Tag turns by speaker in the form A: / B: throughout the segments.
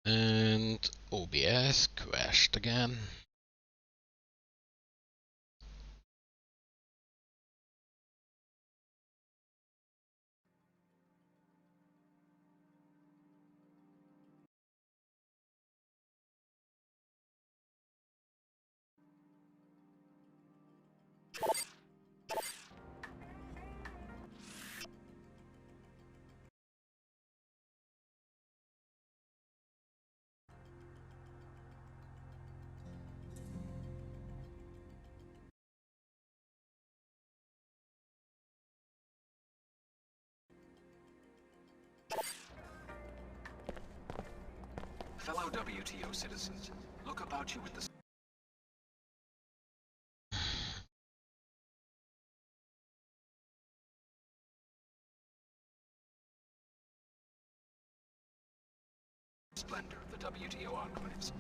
A: And OBS crashed again.
B: Fellow WTO citizens, look about you with the splendor of the WTO enclaves.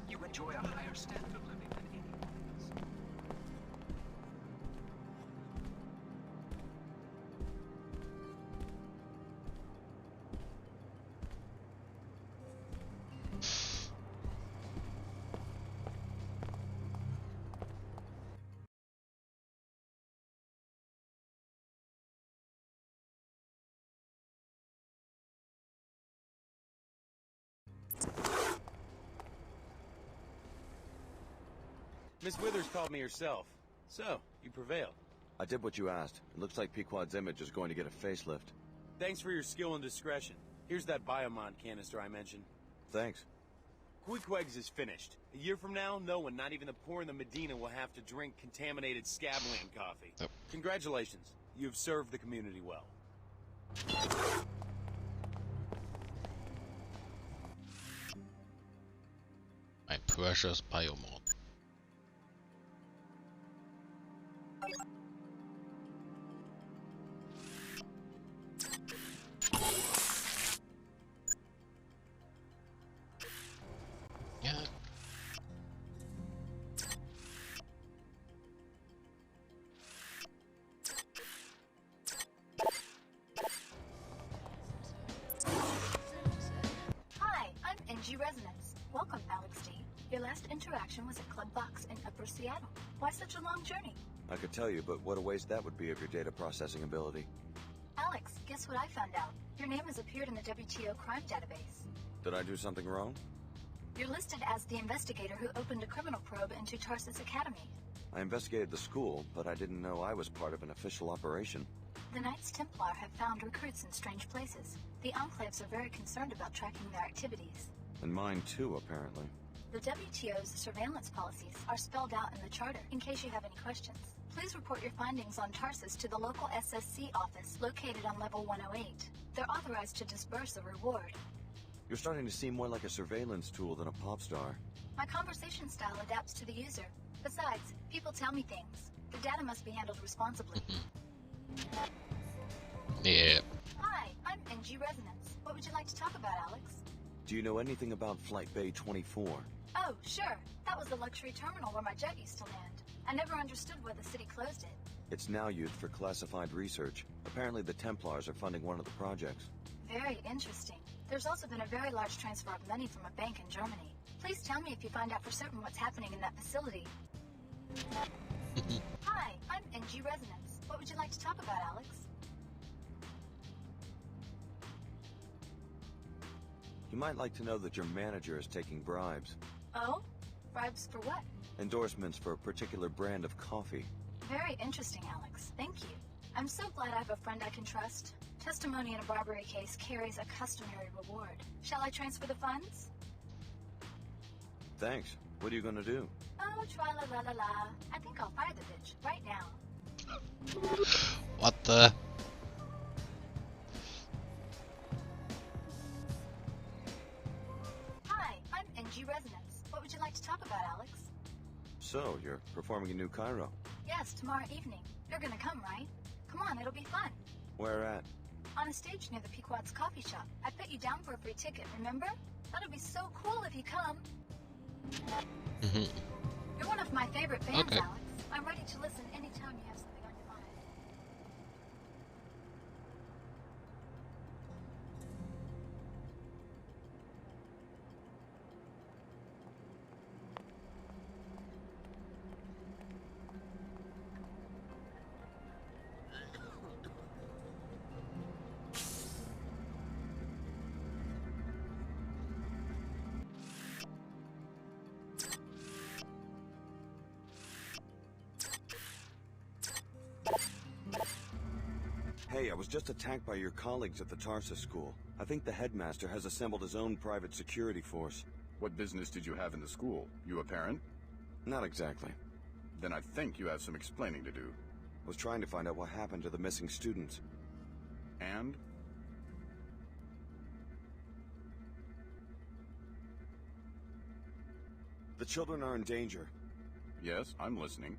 B: You enjoy a higher standard of living than anyone else.
C: Miss Withers called me herself. So, you prevailed.
D: I did what you asked. It looks like Pequod's image is going to get a facelift.
C: Thanks for your skill and discretion. Here's that Biomon canister I mentioned.
D: Thanks.
C: Queequegs is finished. A year from now, no one, not even the poor in the Medina, will have to drink contaminated Scabland coffee.
A: Yep.
C: Congratulations. You've served the community well.
A: My precious Biomon. Yeah.
E: Hi, I'm NG Resonance. Welcome, Alex D. Your last interaction was at Club Box in Upper Seattle. Why such a long journey?
D: I could tell you, but what a waste that would be of your data processing ability.
E: Alex, guess what I found out? Your name has appeared in the WTO crime database.
D: Did I do something wrong?
E: You're listed as the investigator who opened a criminal probe into Tarsus Academy.
D: I investigated the school, but I didn't know I was part of an official operation.
E: The Knights Templar have found recruits in strange places. The Enclaves are very concerned about tracking their activities.
D: And mine too, apparently.
E: The WTO's surveillance policies are spelled out in the charter, in case you have any questions. Please report your findings on Tarsus to the local SSC office located on level 108. They're authorized to disburse a reward.
D: You're starting to seem more like a surveillance tool than a pop star.
E: My conversation style adapts to the user. Besides, people tell me things. The data must be handled responsibly.
A: Yeah.
E: Hi, I'm NG Resonance. What would you like to talk about, Alex?
D: Do you know anything about Flight Bay 24?
E: Oh, sure. That was the luxury terminal where my jet used to land. I never understood why the city closed it.
D: It's now used for classified research. Apparently the Templars are funding one of the projects.
E: Very interesting. There's also been a very large transfer of money from a bank in Germany. Please tell me if you find out for certain what's happening in that facility. Hi, I'm NG Resonance. What would you like to talk about, Alex?
D: You might like to know that your manager is taking bribes.
E: Oh? Bribes for what?
D: Endorsements for a particular brand of coffee.
E: Very interesting, Alex. Thank you. I'm so glad I have a friend I can trust. Testimony in a bribery case carries a customary reward. Shall I transfer the funds?
D: Thanks. What are you gonna do?
E: Oh, tra-la-la-la-la. I think I'll fire the bitch right now.
A: What the?
E: Hi, I'm NG Resonance. What would you like to talk about, Alex?
D: So, you're performing in New Cairo.
E: Yes, tomorrow evening. You're gonna come, right? Come on, it'll be fun.
D: Where at?
E: On a stage near the Pequod's coffee shop. I put you down for a free ticket, remember? That'll be so cool if you come. You're one of my favorite bands,
A: Okay.
E: Alex. I'm ready to listen anytime you have something on your mind.
D: was just attacked by your colleagues at the Tarsus school. I think the headmaster has assembled his own private security force.
F: What business did you have in the school? You a parent?
D: Not exactly.
F: Then I think you have some explaining to do.
D: Was trying to find out what happened to the missing students.
F: And?
D: The children are in danger.
F: Yes, I'm listening.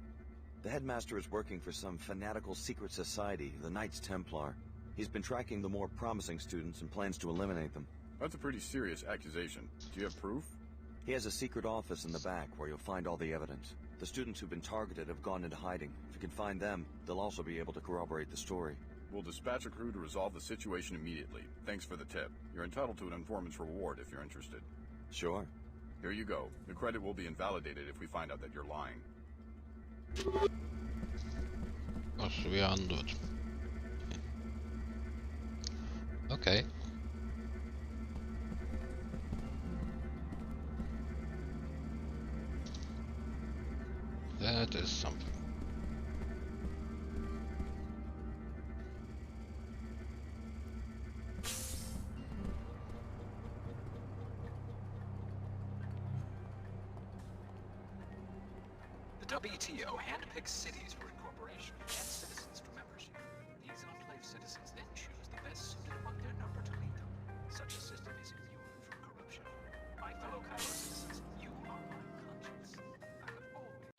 D: The headmaster is working for some fanatical secret society, the Knights Templar. He's been tracking the more promising students and plans to eliminate them.
F: That's a pretty serious accusation. Do you have proof?
D: He has a secret office in the back where you'll find all the evidence. The students who've been targeted have gone into hiding. If you can find them, they'll also be able to corroborate the story.
F: We'll dispatch a crew to resolve the situation immediately. Thanks for the tip. You're entitled to an informant's reward if you're interested.
D: Sure.
F: Here you go. The credit will be invalidated if we find out that you're lying.
A: Oh, så vi har andot. Okay. That is something.
B: The WTO handpicks cities for incorporation and citizens for membership. These enclave citizens then choose the best suited among their number to lead them. Such a system is immune from corruption. My fellow Cairo citizens, you are my conscience. I have always...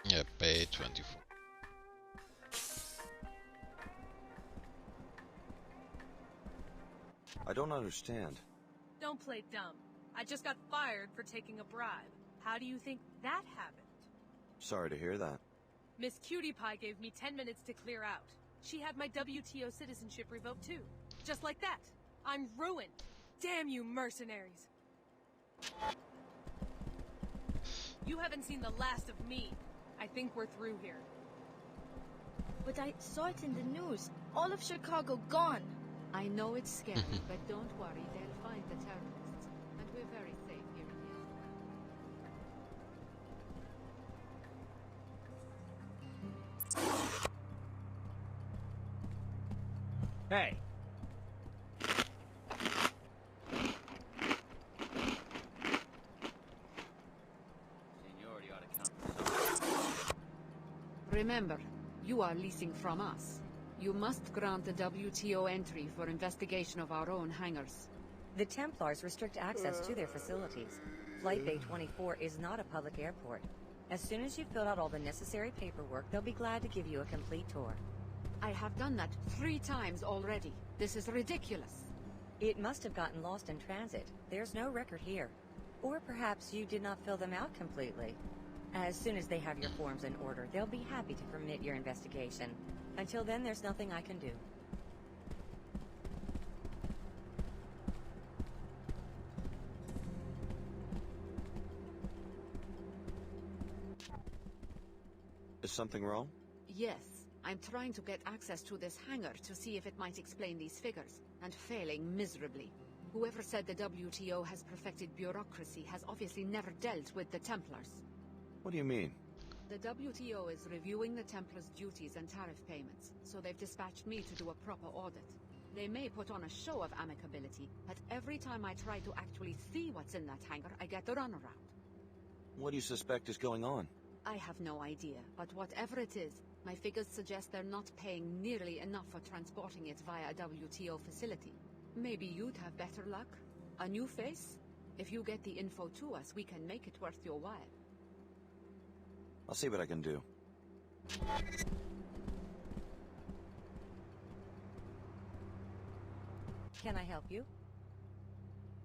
A: Yeah, pay 24.
D: I don't understand.
G: Don't play dumb. I just got fired for taking a bribe. How do you think that happened?
D: Sorry to hear that.
G: Miss Cutie Pie gave me 10 minutes to clear out. She had my WTO citizenship revoked too. Just like that. I'm ruined. Damn you mercenaries. You haven't seen the last of me. I think we're through here.
H: But I saw it in the news. All of Chicago gone.
I: I know it's scary, but don't worry, they'll find the terrorists. And we're very safe here in the
C: Hey!
J: Seniority ought to count.
I: Remember, you are leasing from us. You must grant the WTO entry for investigation of our own hangars.
K: The Templars restrict access to their facilities. Flight Bay 24 is not a public airport. As soon as you've filled out all the necessary paperwork, they'll be glad to give you a complete tour.
I: I have done that 3 times already. This is ridiculous.
K: It must have gotten lost in transit. There's no record here. Or perhaps you did not fill them out completely. As soon as they have your forms in order, they'll be happy to permit your investigation. Until then, there's nothing I can do.
D: Is something wrong?
I: Yes, I'm trying to get access to this hangar to see if it might explain these figures, and failing miserably. Whoever said the WTO has perfected bureaucracy has obviously never dealt with the Templars.
D: What do you mean?
I: The WTO is reviewing the Templars' duties and tariff payments, so they've dispatched me to do a proper audit. They may put on a show of amicability, but every time I try to actually see what's in that hangar, I get the runaround.
D: What do you suspect is going on?
I: I have no idea, but whatever it is, my figures suggest they're not paying nearly enough for transporting it via a WTO facility. Maybe you'd have better luck? A new face? If you get the info to us, we can make it worth your while.
D: I'll see what I can do.
K: Can I help you?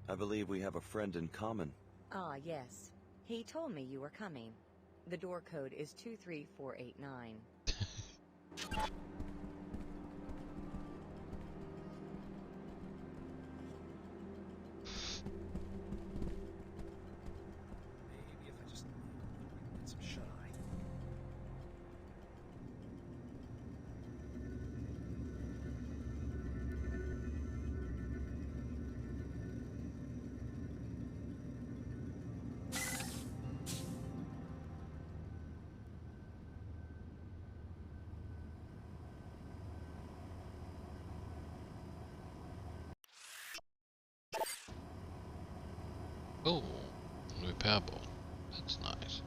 D: I believe we have a friend in common.
K: Ah, yes. He told me you were coming. The door code is 23489.
B: Maybe if I just get some shut-eye.
A: Oh, repairable. That's nice.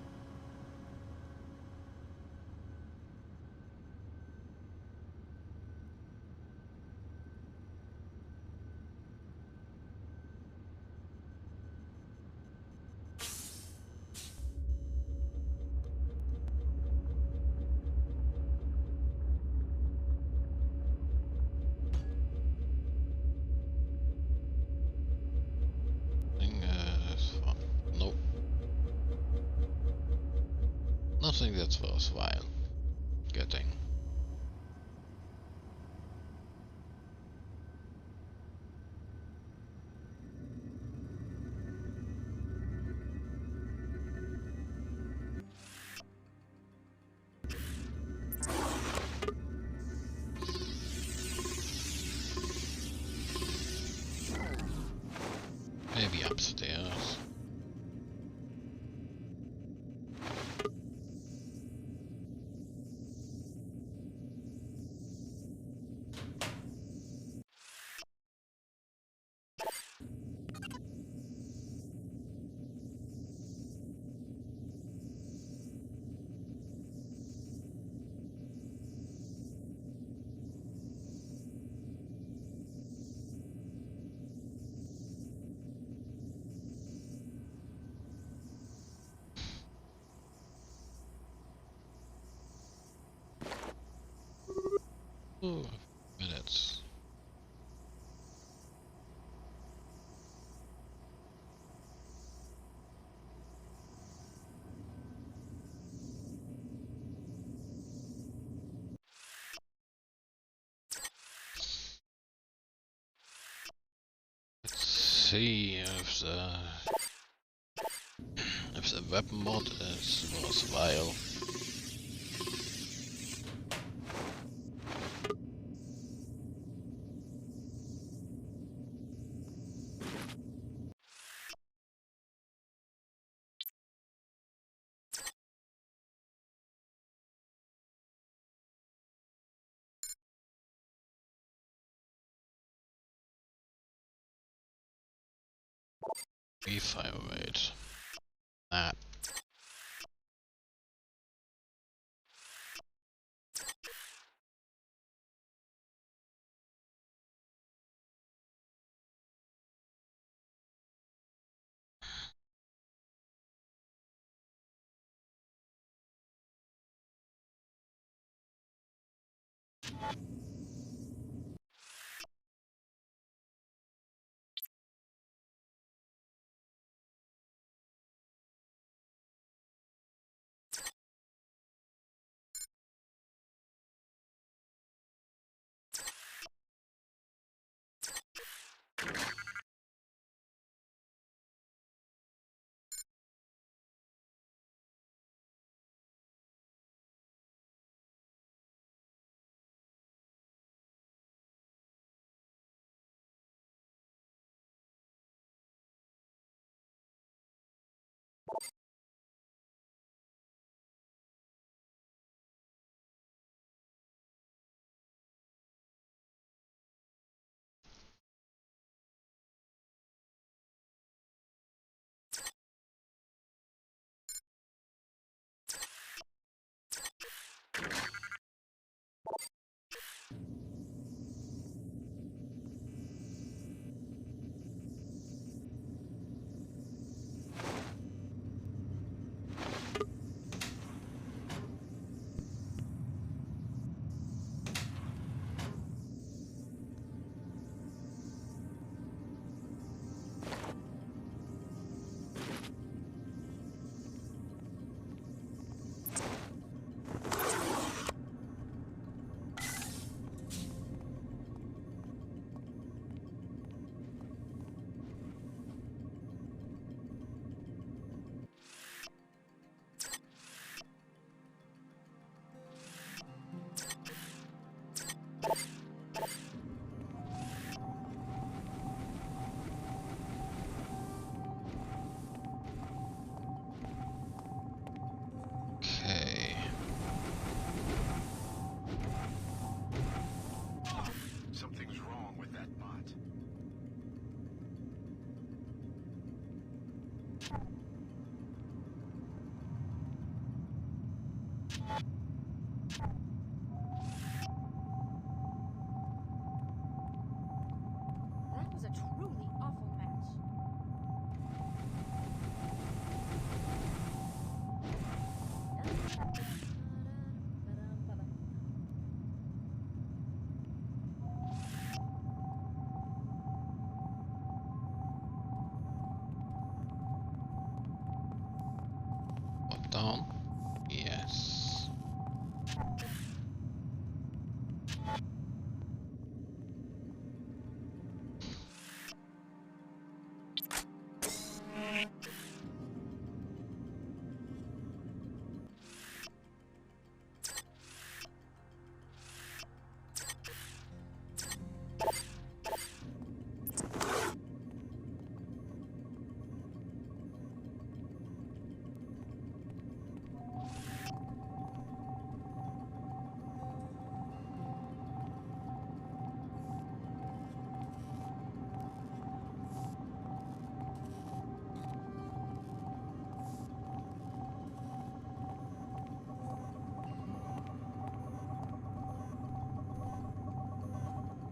A: Nope. Nothing that's worthwhile getting. Maybe upstairs. Ooh, minutes. Let's see if the weapon mod is worthwhile. Fire rate. Ah.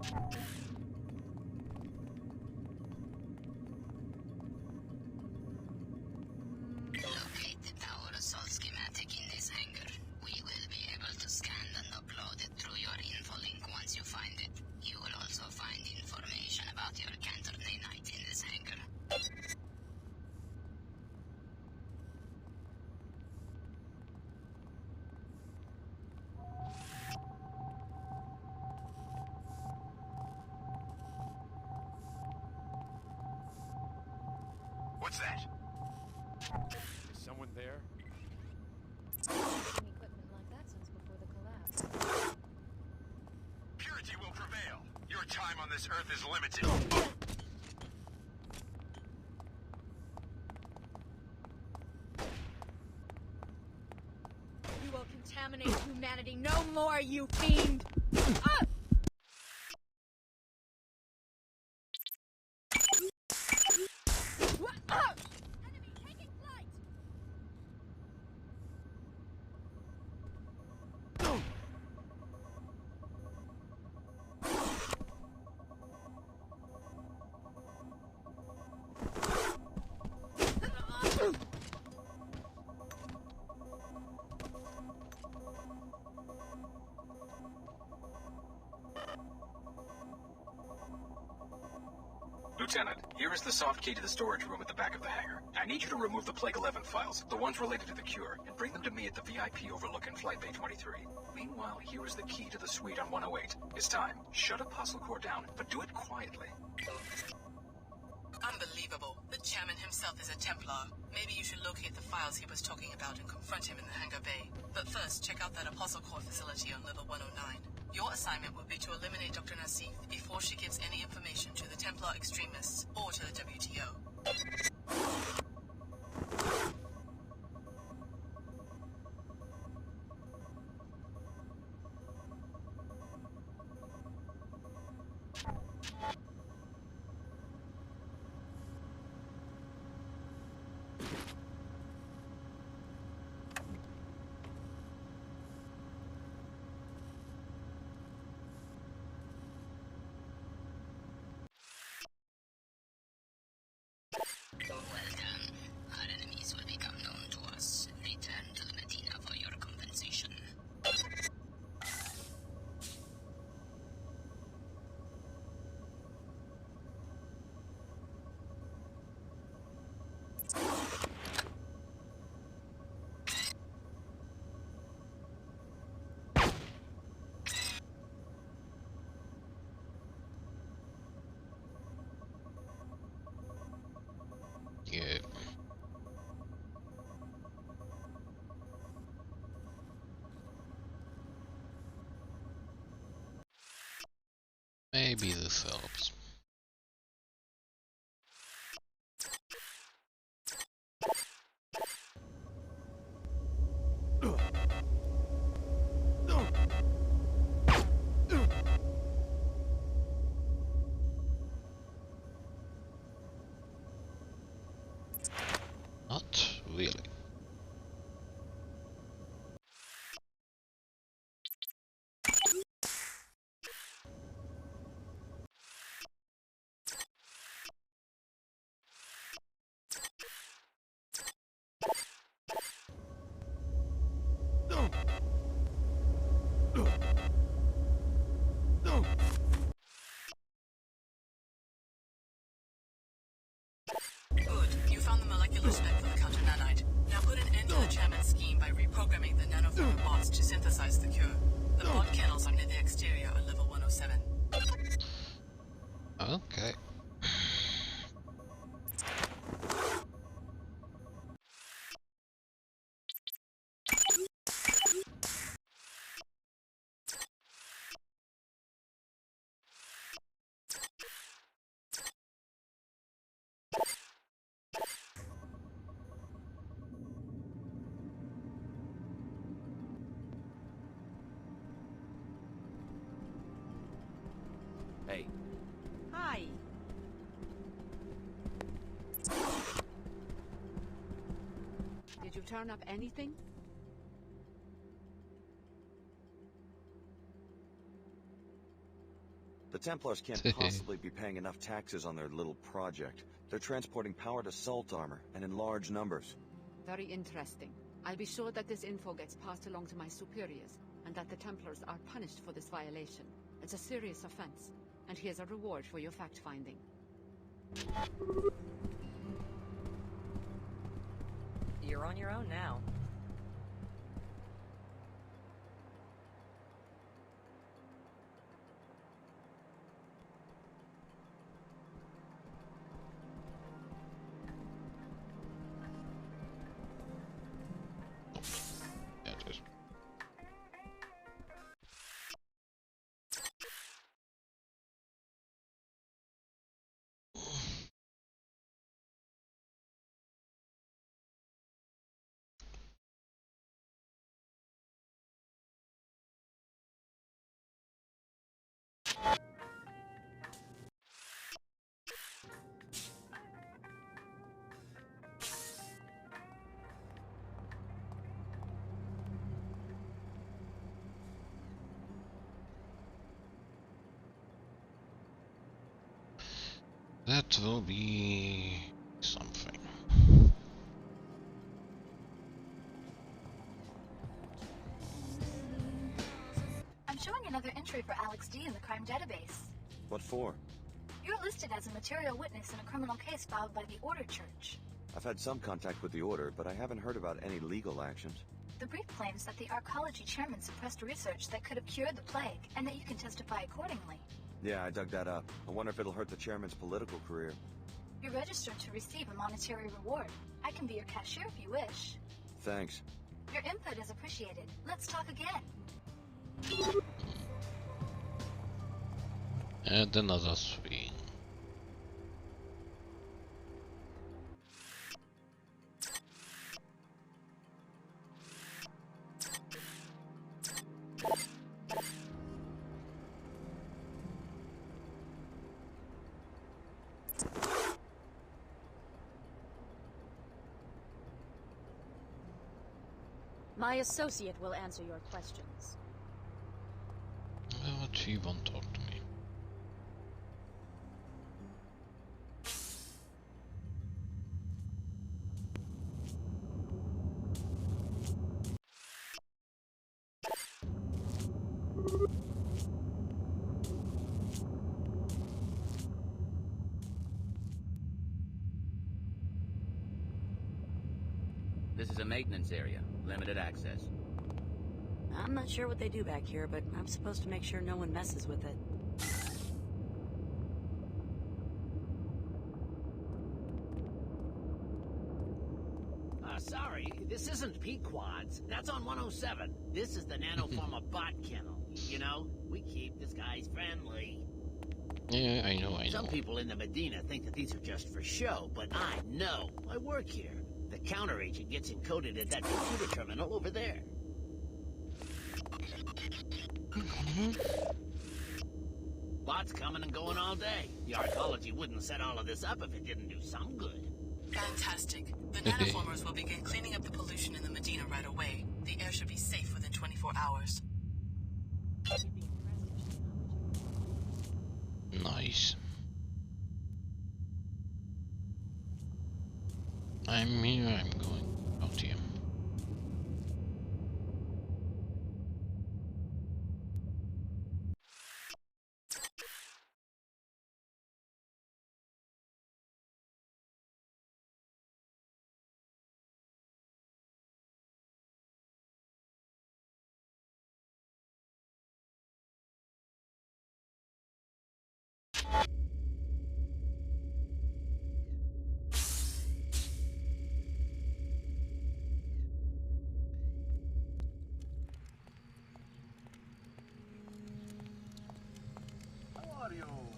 L: Locate the tower assault schematic in this hangar. We will be able to scan and upload it through your infolink once you find it. You will also find information about your Cantor Nanite in this hangar.
C: What's that? Is someone there?
M: Equipment like that since before the collapse.
C: Purity will prevail. Your time on this earth is limited.
H: You will contaminate humanity no more, you fiend! Ah! Enemy taking flight!
B: Lieutenant, here is the soft key to the storage room at the back of the hangar. I need you to remove the Plague 11 files, the ones related to the cure, and bring them to me at the VIP overlook in Flight Bay 23. Meanwhile, here is the key to the suite on 108. It's time. Shut Apostle Core down, but do it quietly.
N: Unbelievable. The chairman himself is a Templar. Maybe you should locate the files he was talking about and confront him in the hangar bay. But first, check out that Apostle Core facility on level 109. Your assignment will be to eliminate Dr. Nassif before she gives any information to the Templar extremists or to the WTO.
L: Well done. Our enemies will become known to us. Return to the Medina for your compensation.
A: Yeah. Maybe this helps. Not really.
N: Good. You found the molecular spec for the counter nanite. Now put an end to the chairman's scheme by reprogramming the nanoformer bots to synthesize the cure. The bot kennels are near the exterior on level 107.
A: Okay.
C: Hey.
I: Hi. Did you turn up anything?
D: The Templars can't possibly be paying enough taxes on their little project. They're transporting powered assault armor, and in large numbers.
I: Very interesting. I'll be sure that this info gets passed along to my superiors, and that the Templars are punished for this violation. It's a serious offense, and here's a reward for your fact-finding.
K: You're on your own now.
A: That will be something.
E: I'm showing another entry for Alex D in the crime database.
D: What for?
E: You're listed as a material witness in a criminal case filed by the Order Church.
D: I've had some contact with the Order, but I haven't heard about any legal actions.
E: The brief claims that the Arcology chairman suppressed research that could have cured the plague, and that you can testify accordingly.
D: Yeah, I dug that up. I wonder if it'll hurt the chairman's political career.
E: You're registered to receive a monetary reward. I can be your cashier if you wish.
D: Thanks.
E: Your input is appreciated. Let's talk again.
A: And another swing.
M: My associate will answer your questions.
A: But she won't talk to me.
J: This is a maintenance area. Limited access.
O: I'm not sure what they do back here, but I'm supposed to make sure no one messes with it.
P: Sorry, this isn't Pequod's. That's on 107. This is the Nanoformer bot kennel. You know, we keep this guy's friendly.
A: Yeah, I know.
P: Some people in the Medina think that these are just for show, but I know. I work here. The counter agent gets encoded at that computer terminal over there. Bots coming and going all day. The Arcology wouldn't set all of this up if it didn't do some good.
N: Fantastic. The nanoformers will begin cleaning up the pollution in the Medina right away. The air should be safe within 24 hours.
A: Nice. I'm here, I'm going out here.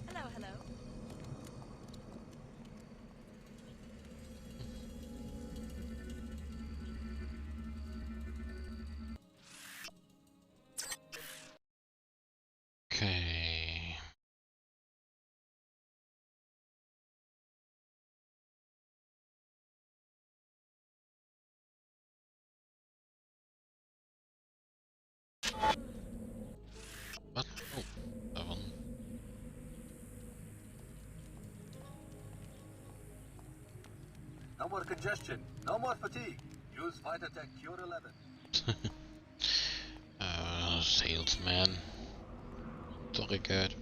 G: Hello, hello.
A: Okay. What? Oh, that one.
Q: No more congestion. No more fatigue. Use Vitatech Cure 11.
A: Salesman. Sorry, good.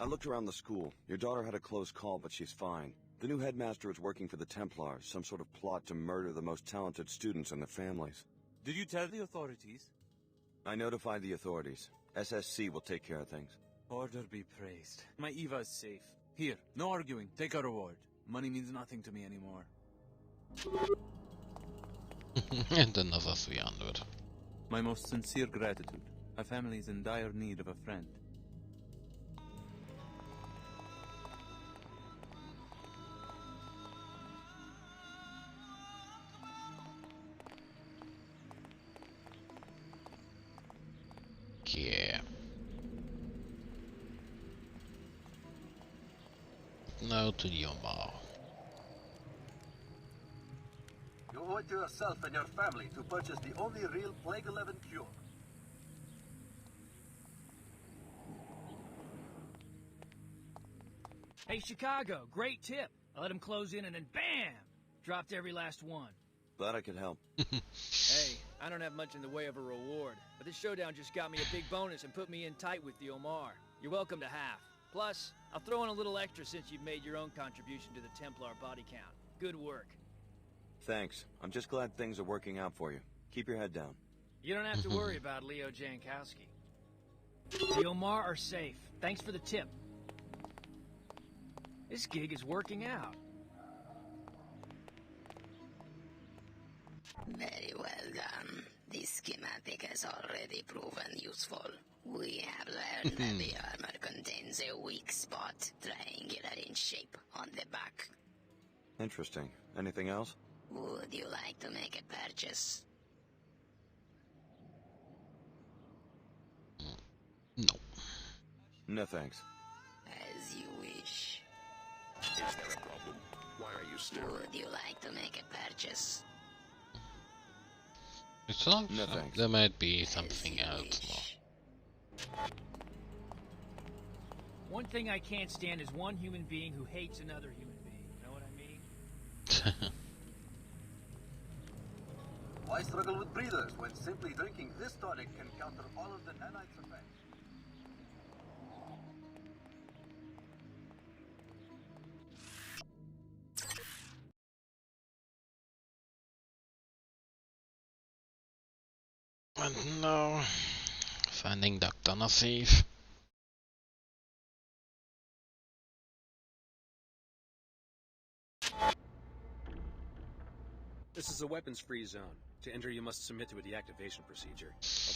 D: I looked around the school. Your daughter had a close call, but she's fine. The new headmaster is working for the Templars, some sort of plot to murder the most talented students and their families.
R: Did you tell the authorities?
D: I notified the authorities. SSC will take care of things.
R: Order be praised. My Eva is safe. Here, no arguing. Take a reward. Money means nothing to me anymore.
A: And another 300.
R: My most sincere gratitude. Our family is in dire need of a friend.
A: Yeah. Now to the Omar.
Q: You owe it to yourself and your family to purchase the only real Plague 11 cure.
S: Hey, Chicago, great tip. I let him close in and then BAM! Dropped every last one.
D: Glad I could help.
T: Hey, I don't have much in the way of a reward, but this showdown just got me a big bonus and put me in tight with the Omar. You're welcome to half. Plus, I'll throw in a little extra since you've made your own contribution to the Templar body count. Good work.
D: Thanks. I'm just glad things are working out for you. Keep your head down.
S: You don't have to worry about Leo Jankowski. The Omar are safe. Thanks for the tip. This gig is working out.
L: Very well done. This schematic has already proven useful. We have learned that the armor contains a weak spot, triangular in shape, on the back.
D: Interesting. Anything else?
L: Would you like to make a purchase?
A: No.
D: No thanks.
L: As you wish.
F: Is there a problem? Why are you staring?
L: Would you like to make a purchase?
A: It's not. No, there might be something else more.
S: One thing I can't stand is one human being who hates another human being. You know what I mean?
Q: Why struggle with breathers when simply drinking this tonic can counter all of the nanites' effects?
A: And now, finding Dr. Nassif.
U: This is a weapons-free zone. To enter, you must submit to a deactivation procedure.